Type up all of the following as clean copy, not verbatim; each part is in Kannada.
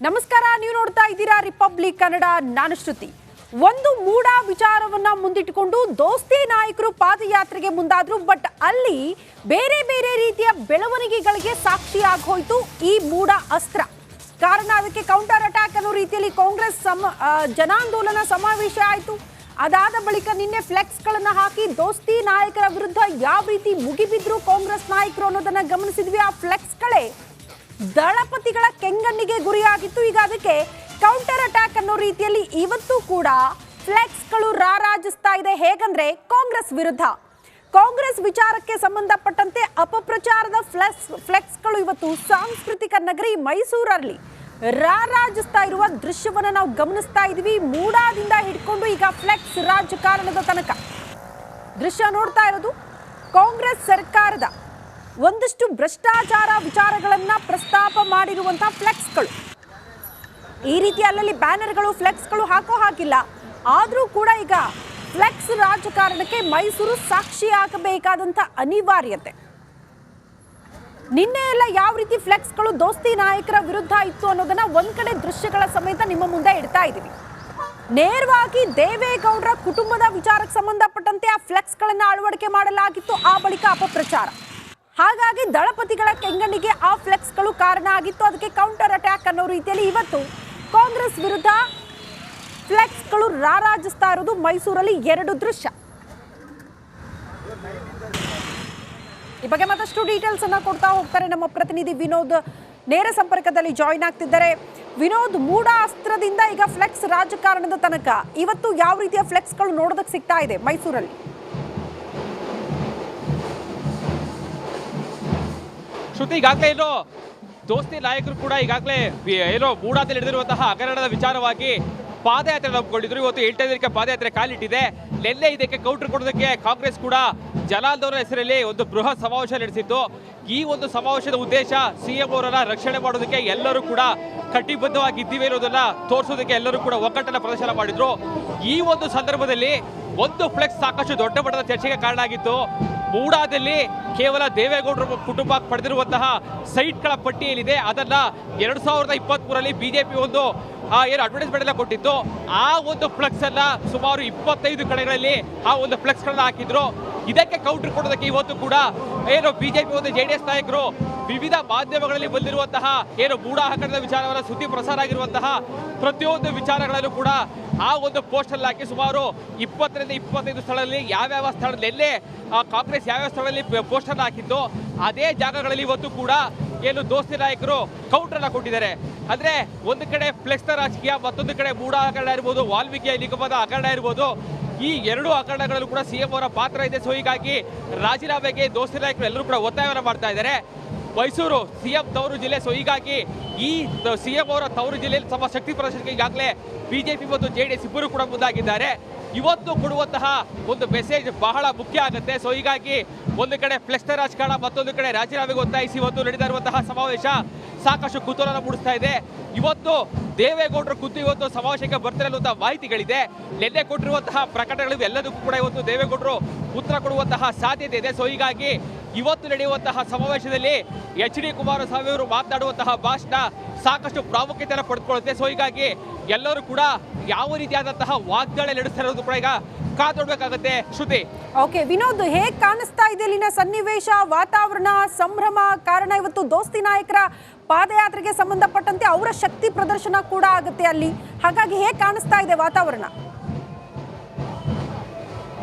ನಮಸ್ಕಾರ, ನೀವು ನೋಡ್ತಾ ಇದ್ದೀರಾ ರಿಪಬ್ಲಿಕ್ ಕನ್ನಡ. ನಾನು ಶ್ರುತಿ. ಒಂದು ಮೂಡ ವಿಚಾರವನ್ನ ಮುಂದಿಟ್ಟುಕೊಂಡು ದೋಸ್ತಿ ನಾಯಕರು ಪಾದಯಾತ್ರೆಗೆ ಮುಂದಾದ್ರು. ಬಟ್ ಅಲ್ಲಿ ಬೇರೆ ಬೇರೆ ರೀತಿಯ ಬೆಳವಣಿಗೆಗಳಿಗೆ ಸಾಕ್ಷಿ ಆಗೋಯ್ತು ಈ ಮೂಡ ಅಸ್ತ್ರ. ಕಾರಣ ಅದಕ್ಕೆ ಕೌಂಟರ್ ಅಟ್ಯಾಕ್ ಅನ್ನೋ ರೀತಿಯಲ್ಲಿ ಕಾಂಗ್ರೆಸ್ ಜನಾಂದೋಲನ ಸಮಾವೇಶ ಆಯಿತು. ಅದಾದ ಬಳಿಕ ನಿನ್ನೆ ಫ್ಲೆಕ್ಸ್ಗಳನ್ನು ಹಾಕಿ ದೋಸ್ತಿ ನಾಯಕರ ವಿರುದ್ಧ ಯಾವ ರೀತಿ ಮುಗಿಬಿದ್ರು ಕಾಂಗ್ರೆಸ್ ನಾಯಕರು ಅನ್ನೋದನ್ನ ಗಮನಿಸಿದ್ವಿ. ಆ ಫ್ಲೆಕ್ಸ್ಗಳೇ ದಳಪತಿಗಳ ಕೆಂಗಣ್ಣಿಗೆ ಗುರಿಯಾಗಿತ್ತು. ಈಗ ಅದಕ್ಕೆ ಕೌಂಟರ್ ಅಟ್ಯಾಕ್ ಅನ್ನೋ ರೀತಿಯಲ್ಲಿ ಇವತ್ತು ಕೂಡ ಫ್ಲೆಕ್ಸ್ಗಳು ರಾರಾಜಿಸ್ತಾ ಇದೆ. ಹೇಗಂದ್ರೆ ಕಾಂಗ್ರೆಸ್ ವಿರುದ್ಧ, ಕಾಂಗ್ರೆಸ್ ವಿಚಾರಕ್ಕೆ ಸಂಬಂಧಪಟ್ಟಂತೆ ಅಪಪ್ರಚಾರದ ಫ್ಲೆಕ್ಸ್ಗಳು ಇವತ್ತು ಸಾಂಸ್ಕೃತಿಕ ನಗರಿ ಮೈಸೂರಲ್ಲಿ ರಾರಾಜಿಸ್ತಾ ಇರುವ ದೃಶ್ಯವನ್ನ ನಾವು ಗಮನಿಸ್ತಾ ಇದೀವಿ. ಮೂಡಾದಿಂದ ಹಿಡ್ಕೊಂಡು ಈಗ ಫ್ಲೆಕ್ಸ್ ರಾಜಕಾರಣದ ತನಕ ದೃಶ್ಯ ನೋಡ್ತಾ ಇರೋದು. ಕಾಂಗ್ರೆಸ್ ಸರ್ಕಾರದ ಒಂದಷ್ಟು ಭ್ರಷ್ಟಾಚಾರ ವಿಚಾರಗಳನ್ನ ಪ್ರಸ್ತಾಪ ಮಾಡಿರುವಂತಹ ಫ್ಲೆಕ್ಸ್ಗಳು. ಈ ರೀತಿ ಅಲ್ಲಲ್ಲಿ ಬ್ಯಾನರ್ಗಳು ಫ್ಲೆಕ್ಸ್ಗಳು ಹಾಕಿಲ್ಲ. ಆದರೂ ಕೂಡ ಈಗ ಫ್ಲೆಕ್ಸ್ ರಾಜಕಾರಣಕ್ಕೆ ಮೈಸೂರು ಸಾಕ್ಷಿ ಆಗಬೇಕಾದಂತ ಅನಿವಾರ್ಯತೆ. ನಿನ್ನೆ ಎಲ್ಲ ಯಾವ ರೀತಿ ಫ್ಲೆಕ್ಸ್ಗಳು ದೋಸ್ತಿ ನಾಯಕರ ವಿರುದ್ಧ ಇತ್ತು ಅನ್ನೋದನ್ನ ಒಂದ್ ಕಡೆ ದೃಶ್ಯಗಳ ಸಮೇತ ನಿಮ್ಮ ಮುಂದೆ ಇಡ್ತಾ ಇದ್ದೀವಿ. ನೇರವಾಗಿ ದೇವೇಗೌಡರ ಕುಟುಂಬದ ವಿಚಾರಕ್ಕೆ ಸಂಬಂಧಪಟ್ಟಂತೆ ಆ ಫ್ಲೆಕ್ಸ್ಗಳನ್ನ ಅಳವಡಿಕೆ ಮಾಡಲಾಗಿತ್ತು. ಆ ಬಳಿಕ ಅಪಪ್ರಚಾರ, ಹಾಗಾಗಿ ದಳಪತಿಗಳ ಕೆಂಗಣ್ಣಿಗೆ ಆ ಫ್ಲೆಕ್ಸ್ಗಳು ಕಾರಣ ಆಗಿತ್ತು. ಅದಕ್ಕೆ ಕೌಂಟರ್ ಅಟ್ಯಾಕ್ ಅನ್ನೋ ರೀತಿಯಲ್ಲಿ ಇವತ್ತು ಕಾಂಗ್ರೆಸ್ ವಿರುದ್ಧ ಫ್ಲೆಕ್ಸ್ಗಳು ರಾರಾಜಿಸ್ತಾ ಇರೋದು ಮೈಸೂರಲ್ಲಿ ಎರಡು ದೃಶ್ಯ. ಈ ಬಗ್ಗೆ ಮತ್ತಷ್ಟು ಡೀಟೇಲ್ಸ್ ಅನ್ನ ಕೊಡ್ತಾ ಹೋಗ್ತಾರೆ ನಮ್ಮ ಪ್ರತಿನಿಧಿ ವಿನೋದ್. ನೇರ ಸಂಪರ್ಕದಲ್ಲಿ ಜಾಯಿನ್ ಆಗ್ತಿದ್ದಾರೆ. ವಿನೋದ್, ಮೂಡ ಅಸ್ತ್ರದಿಂದ ಈಗ ಫ್ಲೆಕ್ಸ್ ರಾಜಕಾರಣದ ತನಕ ಇವತ್ತು ಯಾವ ರೀತಿಯ ಫ್ಲೆಕ್ಸ್ಗಳು ನೋಡೋದಕ್ಕೆ ಸಿಗ್ತಾ ಇದೆ ಮೈಸೂರಲ್ಲಿ? ಶ್ರುತಿ, ಈಗಾಗಲೇ ಏನೋ ದೋಸ್ತಿ ನಾಯಕರು ಕೂಡ ಈಗಾಗಲೇ ಏನೋ ಮೂಡಾದಲ್ಲಿ ಹಿಡಿದಿರುವಂತಹ ಹಗರಣದ ವಿಚಾರವಾಗಿ ಪಾದಯಾತ್ರೆ ನಂಬಿಕೊಂಡಿದ್ರು. ಇವತ್ತು 8ನೇ ದಿನಕ್ಕೆ ಪಾದಯಾತ್ರೆ ಕಾಲಿಟ್ಟಿದೆ. ನಿನ್ನೆ ಇದಕ್ಕೆ ಕೌಂಟರ್ ಕೊಡೋದಕ್ಕೆ ಕಾಂಗ್ರೆಸ್ ಕೂಡ ಜನಾಂದೋಲನ ಹೆಸರಲ್ಲಿ ಒಂದು ಬೃಹತ್ ಸಮಾವೇಶ ನಡೆಸಿತ್ತು. ಈ ಒಂದು ಸಮಾವೇಶದ ಉದ್ದೇಶ ಸಿಎಂ ಅವರನ್ನ ರಕ್ಷಣೆ ಮಾಡೋದಕ್ಕೆ ಎಲ್ಲರೂ ಕೂಡ ಕಟಿಬದ್ಧವಾಗಿದ್ದೀವಿ ಅನ್ನೋದನ್ನ ತೋರಿಸೋದಕ್ಕೆ ಎಲ್ಲರೂ ಕೂಡ ಒಗ್ಗಟ್ಟನ್ನ ಪ್ರದರ್ಶನ ಮಾಡಿದ್ರು. ಈ ಒಂದು ಸಂದರ್ಭದಲ್ಲಿ ಒಂದು ಫ್ಲೆಕ್ಸ್ ಸಾಕಷ್ಟು ದೊಡ್ಡ ಮಟ್ಟದ ಚರ್ಚೆಗೆ ಕಾರಣ ಆಗಿತ್ತು. ಮೂಡಾದಲ್ಲಿ ಕೇವಲ ದೇವೇಗೌಡರ ಕುಟುಂಬ ಪಡೆದಿರುವಂತಹ ಸೈಟ್ಗಳ ಪಟ್ಟಿ ಏನಿದೆ ಅದನ್ನ 2023ರಲ್ಲಿ ಬಿಜೆಪಿ ಒಂದು ಏನು ಅಡ್ವರ್ಟೈಸ್ಮೆಂಟ್ ಎಲ್ಲ ಕೊಟ್ಟಿತ್ತು. ಆ ಒಂದು ಫ್ಲೆಕ್ಸ್ ಅನ್ನ ಸುಮಾರು 25 ಕಡೆಗಳಲ್ಲಿ ಆ ಒಂದು ಫ್ಲೆಕ್ಸ್ ಗಳನ್ನ ಹಾಕಿದ್ರು. ಇದಕ್ಕೆ ಕೌಂಟರ್ ಕೊಡೋದಕ್ಕೆ ಇವತ್ತು ಕೂಡ ಏನು ಬಿಜೆಪಿ ಒಂದು JDS ನಾಯಕರು ವಿವಿಧ ಮಾಧ್ಯಮಗಳಲ್ಲಿ ಬಂದಿರುವಂತಹ ಏನು ಮೂಡ ಹಗರಣದ ವಿಚಾರವನ್ನ ಸುದ್ದಿ ಪ್ರಸಾರ ಆಗಿರುವಂತಹ ಪ್ರತಿಯೊಂದು ವಿಚಾರಗಳಲ್ಲೂ ಕೂಡ ಆ ಒಂದು ಪೋಸ್ಟರ್ ಹಾಕಿ ಸುಮಾರು 20ರಿಂದ 25 ಸ್ಥಳದಲ್ಲಿ ಯಾವ್ಯಾವ ಸ್ಥಳದಲ್ಲಿ ಕಾಂಗ್ರೆಸ್ ಯಾವ್ಯಾವ ಸ್ಥಳದಲ್ಲಿ ಪೋಸ್ಟರ್ ಹಾಕಿದ್ದು ಅದೇ ಜಾಗಗಳಲ್ಲಿ ಇವತ್ತು ಕೂಡ ಏನು ದೋಸ್ತಿ ನಾಯಕರು ಕೌಂಟರ್ ಅನ್ನ ಕೊಟ್ಟಿದ್ದಾರೆ. ಅಂದ್ರೆ ಒಂದು ಕಡೆ ಫ್ಲೆಕ್ಸ್ ರಾಜಕೀಯ, ಮತ್ತೊಂದು ಕಡೆ ಮೂಡ ಹಗರಣ ಇರ್ಬೋದು, ವಾಲ್ಮೀಕಿ ನಿಗಮದ ಹಗರಣ ಇರ್ಬೋದು. ಈ ಎರಡು ಹಗರಣಗಳಲ್ಲೂ ಕೂಡ ಸಿಎಂ ಅವರ ಪಾತ್ರ ಇದೆ. ಸೊ ಹೀಗಾಗಿ ರಾಜೀನಾಮೆಗೆ ದೋಸ್ತಿ ನಾಯಕರು ಎಲ್ಲರೂ ಕೂಡ ಒತ್ತಾಯವನ್ನು ಮಾಡ್ತಾ ಇದ್ದಾರೆ. ಮೈಸೂರು ಸಿಎಂ ತವರು ಜಿಲ್ಲೆ. ಸೊ ಹೀಗಾಗಿ ಈ ಸಿಎಂ ಅವರ ತವರು ಜಿಲ್ಲೆಯಲ್ಲಿ ತಮ್ಮ ಶಕ್ತಿ ಪ್ರದರ್ಶನಕ್ಕೆ ಈಗಾಗಲೇ ಬಿಜೆಪಿ ಮತ್ತು JDS ಇಬ್ಬರು ಕೂಡ ಮುಂದಾಗಿದ್ದಾರೆ. ಇವತ್ತು ಕೊಡುವಂತಹ ಒಂದು ಮೆಸೇಜ್ ಬಹಳ ಮುಖ್ಯ ಆಗುತ್ತೆ. ಸೊ ಹೀಗಾಗಿ ಒಂದು ಕಡೆ ಫ್ಲೆಕ್ಸ್ ರಾಜಕಾರಣ, ಮತ್ತೊಂದು ಕಡೆ ರಾಜೀನಾಮೆಗೆ ಒತ್ತಾಯಿಸಿ ಇವತ್ತು ನಡೀತಾ ಇರುವಂತಹ ಸಮಾವೇಶ ಸಾಕಷ್ಟು ಕುತೂಹಲ ಮೂಡಿಸ್ತಾ ಇದೆ. ಇವತ್ತು ದೇವೇಗೌಡರು ಖುದ್ದು ಇವತ್ತು ಸಮಾವೇಶಕ್ಕೆ ಬರ್ತಾರೆ ಅನ್ನುವಂತಹ ಮಾಹಿತಿಗಳಿದೆ. ನಿನ್ನೆ ಕೊಟ್ಟಿರುವಂತಹ ಪ್ರಕಟಣೆಗಳು ಎಲ್ಲದಕ್ಕೂ ಕೂಡ ಇವತ್ತು ದೇವೇಗೌಡರು ಉತ್ತರ ಕೊಡುವಂತಹ ಸಾಧ್ಯತೆ ಇದೆ. ಸೊ ಹೀಗಾಗಿ ಇವತ್ತು ನಡೆಯುವಂತಹ ಸಮಾವೇಶದಲ್ಲಿ HD ಕುಮಾರಸ್ವಾಮಿ ಅವರು ಮಾತನಾಡುವಂತಹ ಭಾಷಣ ಸಾಕಷ್ಟು ಪ್ರಾಮುಖ್ಯತೆಯನ್ನು ಪಡೆದುಕೊಳ್ಳುತ್ತೆ. ಸೊ ಹೀಗಾಗಿ ಎಲ್ಲರೂ ಕೂಡ ಯಾವ ರೀತಿಯಾದಂತಹ ವಾಗ್ದಾಳಿ ನಡೆಸ್ತಾ ಇರೋದು ಕೂಡ ಈಗ ಕಾದೊಡ್ಬೇಕಾಗತ್ತೆ. ಶ್ರುತಿ. ಓಕೆ ವಿನೋದ್, ಹೇಗ್ ಕಾಣಿಸ್ತಾ ಇದೆ ಇಲ್ಲಿನ ಸನ್ನಿವೇಶ, ವಾತಾವರಣ, ಸಂಭ್ರಮ? ಕಾರಣ ಇವತ್ತು ದೋಸ್ತಿ ನಾಯಕರ ಪಾದಯಾತ್ರೆಗೆ ಸಂಬಂಧಪಟ್ಟಂತೆ ಅವರ ಶಕ್ತಿ ಪ್ರದರ್ಶನ ಕೂಡ ಆಗುತ್ತೆ ಅಲ್ಲಿ. ಹಾಗಾಗಿ ಹೇಗ್ ಕಾಣಿಸ್ತಾ ಇದೆ ವಾತಾವರಣ?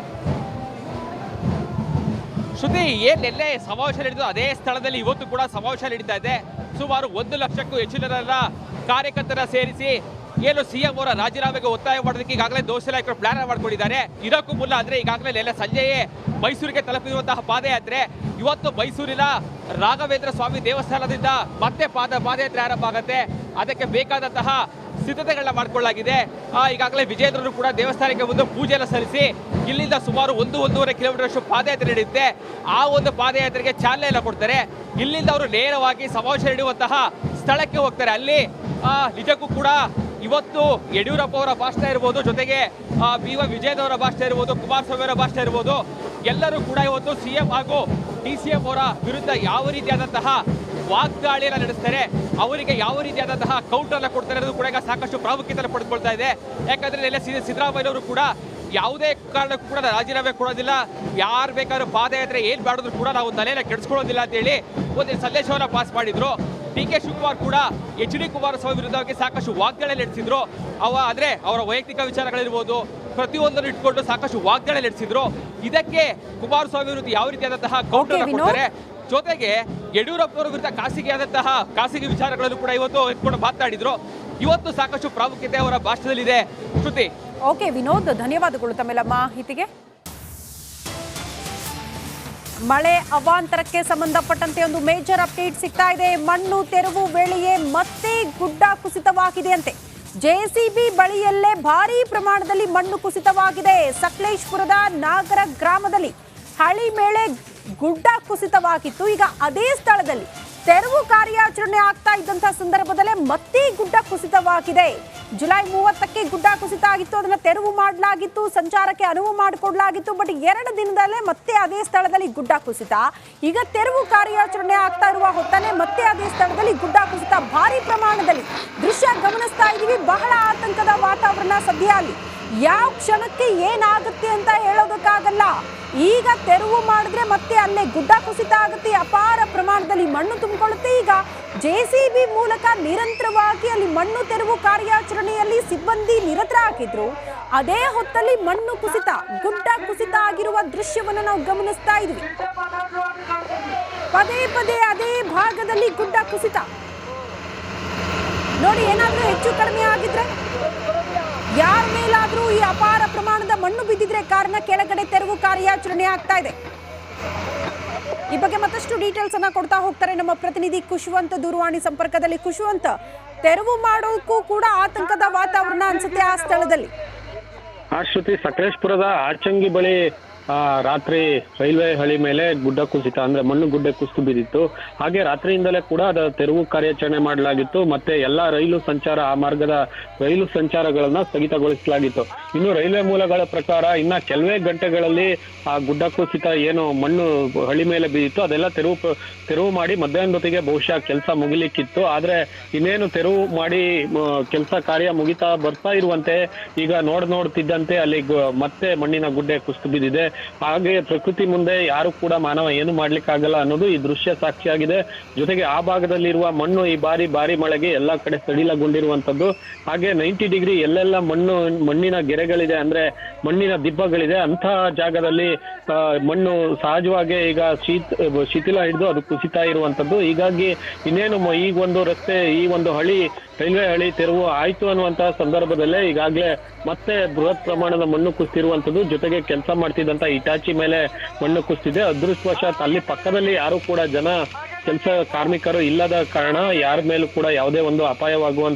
ಶ್ರುತಿ, ಏನ್ ಎಲ್ಲೇ ಸಮಾವೇಶ ನಡೆದು ಅದೇ ಸ್ಥಳದಲ್ಲಿ ಇವತ್ತು ಕೂಡ ಸಮಾವೇಶ ನಡೀತಾ ಇದೆ. ಸುಮಾರು 1 ಲಕ್ಷಕ್ಕೂ ಹೆಚ್ಚು ಜನರ ಕಾರ್ಯಕರ್ತರ ಸೇರಿಸಿ ಏನು ಸಿಎಂ ಅವರ ರಾಜೀನಾಮೆಗೆ ಒತ್ತಾಯ ಮಾಡೋದಕ್ಕೆ ಈಗಾಗಲೇ ದೋಸ್ತಿ ನಾಯಕರು ಪ್ಲಾನ್ ಮಾಡ್ಕೊಂಡಿದ್ದಾರೆ. ಇದಕ್ಕೂ ಮುನ್ನ ಅಂದ್ರೆ ಈಗಾಗಲೇ ನೆಲ ಸಂಜೆಯೇ ಮೈಸೂರಿಗೆ ತಲುಪಿರುವಂತಹ ಪಾದಯಾತ್ರೆ ಇವತ್ತು ಮೈಸೂರಿನ ರಾಘವೇಂದ್ರ ಸ್ವಾಮಿ ದೇವಸ್ಥಾನದಿಂದ ಮತ್ತೆ ಪಾದಯಾತ್ರೆ ಆರಂಭ ಆಗುತ್ತೆ. ಅದಕ್ಕೆ ಬೇಕಾದಂತಹ ಸಿದ್ಧತೆಗಳನ್ನ ಮಾಡಿಕೊಳ್ಳಲಾಗಿದೆ. ಈಗಾಗಲೇ ವಿಜೇಂದ್ರರು ಕೂಡ ದೇವಸ್ಥಾನಕ್ಕೆ ಒಂದು ಪೂಜೆಯನ್ನು ಸಲ್ಲಿಸಿ ಇಲ್ಲಿಂದ ಸುಮಾರು 1-1.5 ಕಿಲೋಮೀಟರ್ ಅಷ್ಟು ಪಾದಯಾತ್ರೆ ನಡೆಯುತ್ತೆ. ಆ ಒಂದು ಪಾದಯಾತ್ರೆಗೆ ಚಾಲನೆ ಎಲ್ಲ ಕೊಡ್ತಾರೆ. ಇಲ್ಲಿಂದ ಅವರು ನೇರವಾಗಿ ಸಮಾವೇಶ ನಡೆಯುವಂತಹ ಸ್ಥಳಕ್ಕೆ ಹೋಗ್ತಾರೆ. ಅಲ್ಲಿ ನಿಜಕ್ಕೂ ಕೂಡ ಇವತ್ತು ಯಡಿಯೂರಪ್ಪ ಅವರ ಭಾಷಣ ಇರ್ಬೋದು, ಜೊತೆಗೆ BY ವಿಜಯೇಂದ್ರ ಅವರ ಭಾಷಣ ಇರ್ಬೋದು, ಕುಮಾರಸ್ವಾಮಿ ಅವರ ಭಾಷಣ ಇರ್ಬೋದು, ಎಲ್ಲರೂ ಕೂಡ ಇವತ್ತು ಸಿಎಂ ಹಾಗೂ DCM ಅವರ ವಿರುದ್ಧ ಯಾವ ರೀತಿಯಾದಂತಹ ವಾಗ್ದಾಳಿಯನ್ನ ನಡೆಸ್ತಾರೆ, ಅವರಿಗೆ ಯಾವ ರೀತಿಯಾದಂತಹ ಕೌಂಟರ್ ಅನ್ನ ಕೊಡ್ತಾರೆ ಅನ್ನೋದು ಕೂಡ ಈಗ ಸಾಕಷ್ಟು ಪ್ರಾಮುಖ್ಯತೆ ಪಡೆದುಕೊಳ್ತಾ ಇದೆ. ಯಾಕಂದ್ರೆ ನೆಲೆ ಸಿದ್ದರಾಮಯ್ಯನವರು ಕೂಡ ಯಾವುದೇ ಕಾರಣಕ್ಕೂ ಕೂಡ ರಾಜೀನಾಮೆ ಕೊಡೋದಿಲ್ಲ, ಯಾರು ಬೇಕಾದ್ರೂ ಪಾದಯಾತ್ರೆ ಏನ್ ಮಾಡಿದ್ರು ಕೂಡ ನಾವು ತಲೆನ ಕೆಡಿಸ್ಕೊಳ್ಳೋದಿಲ್ಲ ಅಂತ ಹೇಳಿ ಒಂದು ಸಂದೇಶವನ್ನ ಪಾಸ್ ಮಾಡಿದ್ರು. DK ಶಿವಕುಮಾರ್ ಕೂಡ HD ಕುಮಾರಸ್ವಾಮಿ ವಿರುದ್ಧವಾಗಿ ಸಾಕಷ್ಟು ವಾಗ್ದಾಳಿ ನಡೆಸಿದ್ರು. ಆದ್ರೆ ಅವರ ವೈಯಕ್ತಿಕ ವಿಚಾರಗಳಿರ್ಬೋದು, ಪ್ರತಿಯೊಂದನ್ನು ಇಟ್ಕೊಂಡು ಸಾಕಷ್ಟು ವಾಗ್ದಾಳಿ ನಡೆಸಿದ್ರು. ಇದಕ್ಕೆ ಕುಮಾರಸ್ವಾಮಿ ವಿರುದ್ಧ ಯಾವ ರೀತಿಯಾದಂತಹ ಕೌಂಟರ್ ಕೊಡ್ತಾರೆ, ಜೊತೆಗೆ ಯಡಿಯೂರಪ್ಪನವರ ವಿರುದ್ಧ ಖಾಸಗಿ ವಿಚಾರಗಳನ್ನು ಕೂಡ ಇವತ್ತು ಎತ್ಕೊಂಡು ಮಾತನಾಡಿದ್ರು. ಇವತ್ತು ಸಾಕಷ್ಟು ಪ್ರಾಮುಖ್ಯತೆ ಅವರ ಭಾಷಣದಲ್ಲಿದೆ. ಶ್ರುತಿ. ಓಕೆ ವಿನೋದ್, ಧನ್ಯವಾದಗಳು ತಮ್ಮೆಲ್ಲ ಮಾಹಿತಿಗೆ. ಮಳೆ ಅವಾಂತರಕ್ಕೆ ಸಂಬಂಧಪಟ್ಟಂತೆ ಒಂದು ಮೇಜರ್ ಅಪ್ಡೇಟ್ ಸಿಗ್ತಾ ಇದೆ. ಮಣ್ಣು ತೆರವು ವೇಳೆಯೇ ಮತ್ತೆ ಗುಡ್ಡ ಕುಸಿತವಾಗಿದೆ. JCB ಬಳಿಯಲ್ಲೇ ಭಾರೀ ಪ್ರಮಾಣದಲ್ಲಿ ಮಣ್ಣು ಕುಸಿತವಾಗಿದೆ. ಸಕಲೇಶ್ಪುರದ ನಾಗರ ಗ್ರಾಮದಲ್ಲಿ ಹಳಿಮೇಳೆ ಗುಡ್ಡ ಕುಸಿತವಾಗಿತ್ತು. ಈಗ ಅದೇ ಸ್ಥಳದಲ್ಲಿ ತೆರವು ಕಾರ್ಯಾಚರಣೆ ಆಗ್ತಾ ಇದ್ದಂತಹ ಸಂದರ್ಭದಲ್ಲೇ ಮತ್ತೆ ಗುಡ್ಡ ಕುಸಿತವಾಗಿದೆ. ಜುಲೈ 30ಕ್ಕೆ ಗುಡ್ಡ ಕುಸಿತ ಆಗಿತ್ತು, ಅದನ್ನ ತೆರವು ಮಾಡಲಾಗಿತ್ತು, ಸಂಚಾರಕ್ಕೆ ಅನುವು ಮಾಡಿಕೊಡ್ಲಾಗಿತ್ತು. ಬಟ್ 2 ದಿನದಲ್ಲೇ ಮತ್ತೆ ಅದೇ ಸ್ಥಳದಲ್ಲಿ ಗುಡ್ಡ ಕುಸಿತ. ಈಗ ತೆರವು ಕಾರ್ಯಾಚರಣೆ ಆಗ್ತಾ ಇರುವ ಹೊತ್ತಲ್ಲೇ ಮತ್ತೆ ಅದೇ ಸ್ಥಳದಲ್ಲಿ ಗುಡ್ಡ ಕುಸಿತ ಭಾರಿ ಪ್ರಮಾಣದಲ್ಲಿ. ದೃಶ್ಯ ಗಮನಿಸ್ತಾ ಇದೀವಿ, ಬಹಳ ಆತಂಕದ ವಾತಾವರಣ ಸದ್ಯ ಅಲ್ಲಿ. ಯಾವ ಕ್ಷಣಕ್ಕೆ ಏನಾಗುತ್ತೆ ಅಂತ ಹೇಳೋದಕ್ಕಾಗಲ್ಲ. ಈಗ ತೆರವು ಮಾಡಿದ್ರೆ ಮತ್ತೆ ಅಲ್ಲೇ ಗುಡ್ಡ ಕುಸಿತ ಆಗುತ್ತೆ, ಅಪಾರ ಪ್ರಮಾಣದಲ್ಲಿ ಮಣ್ಣು ತುಂಬಿಕೊಳ್ಳುತ್ತೆ. ಈಗ JCB ಮೂಲಕ ನಿರಂತರವಾಗಿ ಅಲ್ಲಿ ಮಣ್ಣು ತೆರವು ಕಾರ್ಯಾಚರಣೆಯಲ್ಲಿ ಸಿಬ್ಬಂದಿ ನಿರತರಾಗಿದ್ರು. ಅದೇ ಹೊತ್ತಲ್ಲಿ ಮಣ್ಣು ಕುಸಿತ, ಗುಡ್ಡ ಕುಸಿತ ಆಗಿರುವ ದೃಶ್ಯವನ್ನು ನಾವು ಗಮನಿಸ್ತಾ ಇದ್ವಿ. ಪದೇ ಪದೇ ಅದೇ ಭಾಗದಲ್ಲಿ ಗುಡ್ಡ ಕುಸಿತ ನೋಡಿ. ಏನಾದ್ರೂ ಹೆಚ್ಚು ಕಡಿಮೆ ಆಗಿದ್ರೆ, ಯಾರ ಮೇಲಾದ್ರೂ ಈ ಅಪಾರ ಪ್ರಮಾಣದ ಮಣ್ಣು ಬಿದ್ದಿದ್ರೆ ಕಾರಣ ಕೆಳಗಡೆ ತೆರವು ಕಾರ್ಯಾಚರಣೆ ಆಗ್ತಾ ಇದೆ. ಈ ಬಗ್ಗೆ ಮತ್ತಷ್ಟು ಡೀಟೇಲ್ಸ್ ಅನ್ನ ಕೊಡ್ತಾ ಹೋಗ್ತಾರೆ ನಮ್ಮ ಪ್ರತಿನಿಧಿ ಖುಷ್ವಂತ್ ದೂರವಾಣಿ ಸಂಪರ್ಕದಲ್ಲಿ. ಖುಷ್ವಂತ್, ತೆರವು ಮಾಡೋಕ್ಕೂ ಕೂಡ ಆತಂಕದ ವಾತಾವರಣ ಅನ್ಸುತ್ತೆ ಆ ಸ್ಥಳದಲ್ಲಿ. ಶ್ರುತಿ, ಸಕಲೇಶ್ಪುರದ ಆಚಂಗಿ ಬಳಿ ರಾತ್ರಿ ರೈಲ್ವೆ ಹಳಿ ಮೇಲೆ ಗುಡ್ಡ ಕುಸಿತ ಅಂದ್ರೆ ಮಣ್ಣು ಗುಡ್ಡೆ ಕುಸಿದು ಬಿದ್ದಿತ್ತು. ಹಾಗೆ ರಾತ್ರಿಯಿಂದಲೇ ಕೂಡ ಅದರ ತೆರವು ಕಾರ್ಯಾಚರಣೆ ಮಾಡಲಾಗಿತ್ತು. ಮತ್ತೆ ಎಲ್ಲಾ ರೈಲು ಸಂಚಾರ, ಆ ಮಾರ್ಗದ ರೈಲು ಸಂಚಾರಗಳನ್ನ ಸ್ಥಗಿತಗೊಳಿಸಲಾಗಿತ್ತು. ಇನ್ನು ರೈಲ್ವೆ ಮೂಲಗಳ ಪ್ರಕಾರ ಇನ್ನ ಕೆಲವೇ ಗಂಟೆಗಳಲ್ಲಿ ಆ ಗುಡ್ಡ ಕುಸಿತ ಏನು ಮಣ್ಣು ಹಳಿ ಮೇಲೆ ಬಿದ್ದಿತ್ತು ಅದೆಲ್ಲ ತೆರವು ಮಾಡಿ ಮಧ್ಯಾಹ್ನದೊತ್ತಿಗೆ ಬಹುಶಃ ಕೆಲಸ ಮುಗಿಲಿಕ್ಕಿತ್ತು. ಆದ್ರೆ ಇನ್ನೇನು ತೆರವು ಮಾಡಿ ಕೆಲಸ ಕಾರ್ಯ ಮುಗಿತಾ ಬರ್ತಾ ಇರುವಂತೆ ಈಗ ನೋಡ್ತಿದ್ದಂತೆ ಅಲ್ಲಿ ಮತ್ತೆ ಮಣ್ಣಿನ ಗುಡ್ಡೆ ಕುಸಿದು ಬಿದ್ದಿದೆ. ಹಾಗೆ ಪ್ರಕೃತಿ ಮುಂದೆ ಯಾರು ಕೂಡ ಮಾನವ ಏನು ಮಾಡ್ಲಿಕ್ಕಾಗಲ್ಲ ಅನ್ನೋದು ಈ ದೃಶ್ಯ ಸಾಕ್ಷಿಯಾಗಿದೆ. ಜೊತೆಗೆ ಆ ಭಾಗದಲ್ಲಿರುವ ಮಣ್ಣು ಈ ಭಾರಿ ಮಳೆಗೆ ಎಲ್ಲಾ ಕಡೆ ಸಡಿಲಗೊಂಡಿರುವಂತದ್ದು. ಹಾಗೆ 90 ಡಿಗ್ರಿ ಎಲ್ಲೆಲ್ಲ ಮಣ್ಣಿನ ಗೆರೆಗಳಿದೆ, ಅಂದ್ರೆ ಮಣ್ಣಿನ ದಿಬ್ಬಗಳಿದೆ, ಅಂತಹ ಜಾಗದಲ್ಲಿ ಮಣ್ಣು ಸಹಜವಾಗಿ ಈಗ ಶಿಥಿಲ ಹಿಡಿದು ಅದು ಕುಸಿತಾ ಇರುವಂತದ್ದು. ಹೀಗಾಗಿ ಇನ್ನೇನು ಈ ಒಂದು ರಸ್ತೆ, ಈ ಒಂದು ರೈಲ್ವೆ ಹಳಿ ತೆರವು ಆಯ್ತು ಅನ್ನುವಂತಹ ಸಂದರ್ಭದಲ್ಲೇ ಈಗಾಗಲೇ ಮತ್ತೆ ಬೃಹತ್ ಪ್ರಮಾಣದ ಮಣ್ಣು ಕುಸಿತಿರುವಂತದ್ದು. ಜೊತೆಗೆ ಕೆಲಸ ಮಾಡ್ತಿದ್ದಂತ ಇಟಾಚಿ ಮೇಲೆ ಮಣ್ಣು ಕುಸಿತಿದೆ. ಅದೃಷ್ಟವಶಾತ್ ಅಲ್ಲಿ ಪಕ್ಕದಲ್ಲಿ ಯಾರು ಕೂಡ ಕೆಲಸ ಕಾರ್ಮಿಕರು ಇಲ್ಲದ ಕಾರಣ ಯಾರ ಮೇಲೂ ಕೂಡ ಯಾವುದೇ ಒಂದು ಅಪಾಯವಾಗುವಂತ